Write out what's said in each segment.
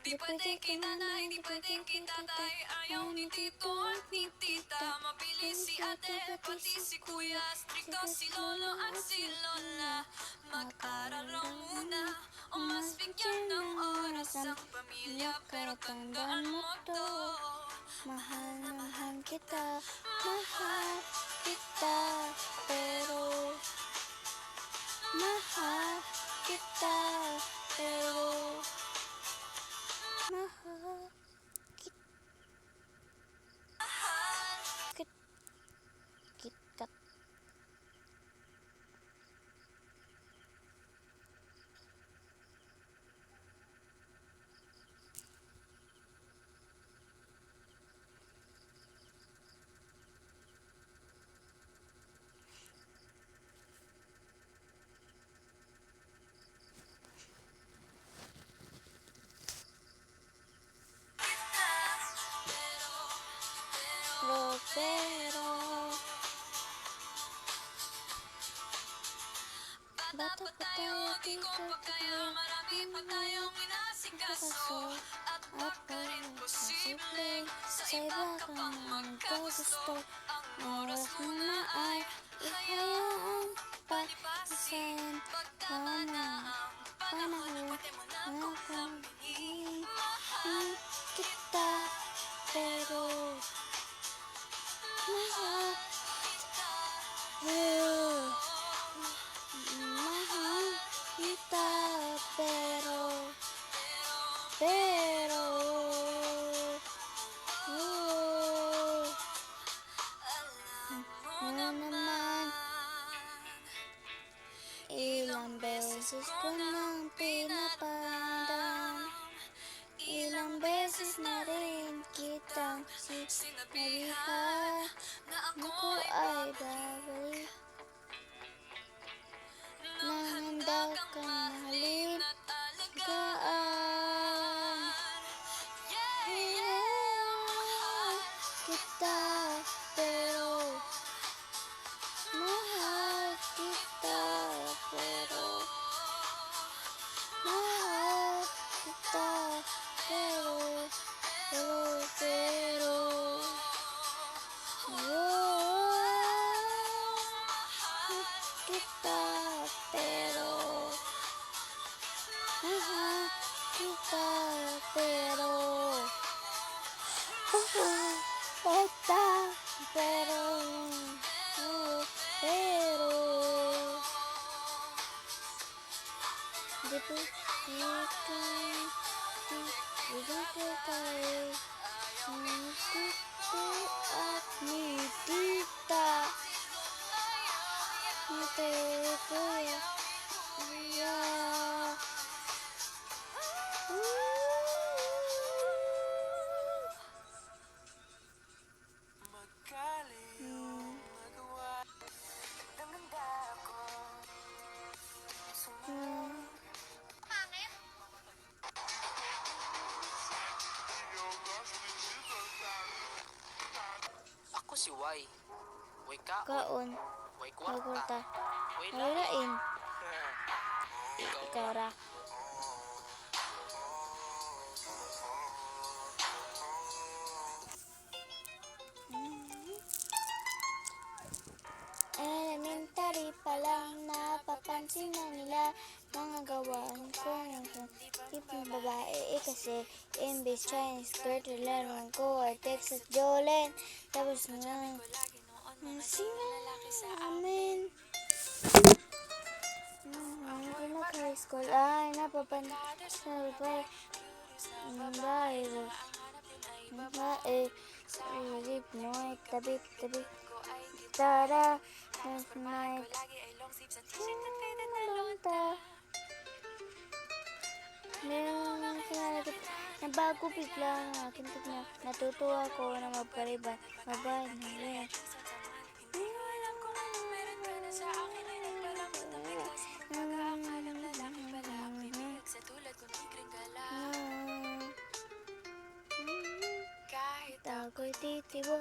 Di pwede kay nanay, di pwede kay tatay. Ayaw ni tito at ni tita. Mabilis si ate, pati si kuya. Stricto si lolo at si lola. Mag-aral raw muna o mas bigyan ng oras ang pamilya. Pero tandaan mo to, mahal na mahal kita. Mahal kita, pero mahal kita, pero mahal kita. Pero bata pa tayo, di ko pa kaya. Marami pa tayong inasikaso. At baka rin posibleng sa iba ka pang magkagusto. Ang oras mo na ay ihayaan palipasin. Pagtama na ang panahon, pwede mo na kong kamingin. Mahal kita, pero mahal kita, pero mahal kita, pero alam mo naman, ilang beses ko nang pinapadam, ilang beses na rin kitang sinabihan na ako ay babalik. Nahanda kang mahalin at alagaan. Mahal kita, pero mahal kita, pero mahal kita, pero kita, pero mahal kita, pero kita, pero di pwede tayo ni tito at ni tita. Kuya. Ako si Y. Y kaon. Kaon. Y kwarta. Y Lain. Ikaw Ikaw ra. Elementary pa lang napapansin na nila mga gawaan ko ng tipong babae kasi imbis Chinese skirt laruan ko ay Texas Jolene. Tapos nga lalaki sa amin. High school ay napapansin sa babae sa jeep mo ay tabi tara night meron lang kinalagit na bago bigla ang aking tignan. Natutuwa ko na magpariban mabay na rin. Kahit ako'y titibo,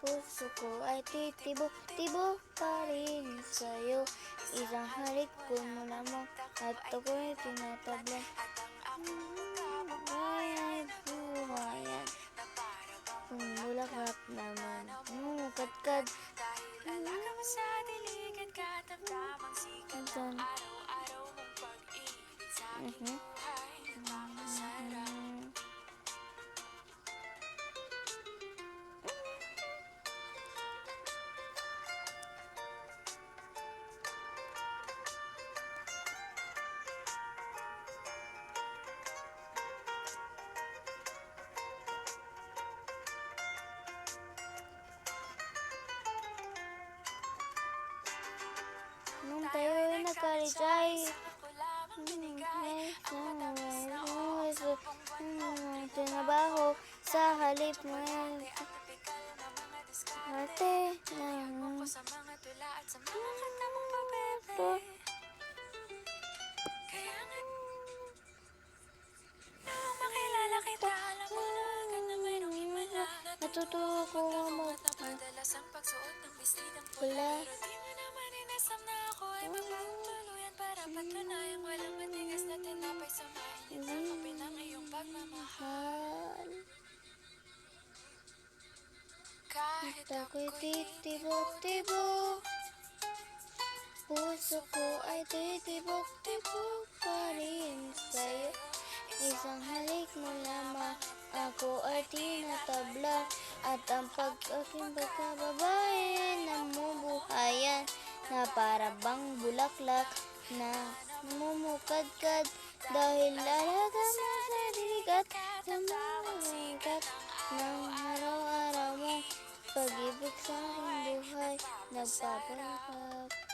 puso ko ay titibo pa rin sa'yo. Isang halik ko mo lamang at ako'y tinatablan. kadkad. Dahil alaga mo sa dilig at katamtamang sikat ng araw-araw mong pag-ibig sa aking buhay nagpapasarap. Nung tayo'y nagkalijay, Ako lamang binigay ang matamis na tinabaho sa halip mo tipikal na mga diskarte. ate Mo sa mga tula at sa mga kanta mong pabebe. Kaya nga nung makilala kita, alam mo na agad na mayroong himala. natutuwa ko mo Napadalas ang pagsuot ng bestidang pula. pula. Pero di mo naman inasam na ako ay magpapatuluyan para patunayang walang matigas na tinapay sa mainit na kape ng iyong pagmamahal. Kahit Ako'y ako'y titibok-tibok, puso ko ay titibok-tibok pa rin sa'yo. Isang halik mo lamang, ako ay tinatabla. At ang pag-aking pagkababae na mubuhayan, na para bang bulaklak na namumukadkad. Dahil alaga mo sa digat, sa mga sikat ng araw-araw mong pag-ibig sa aking buhay, nagpapalakap.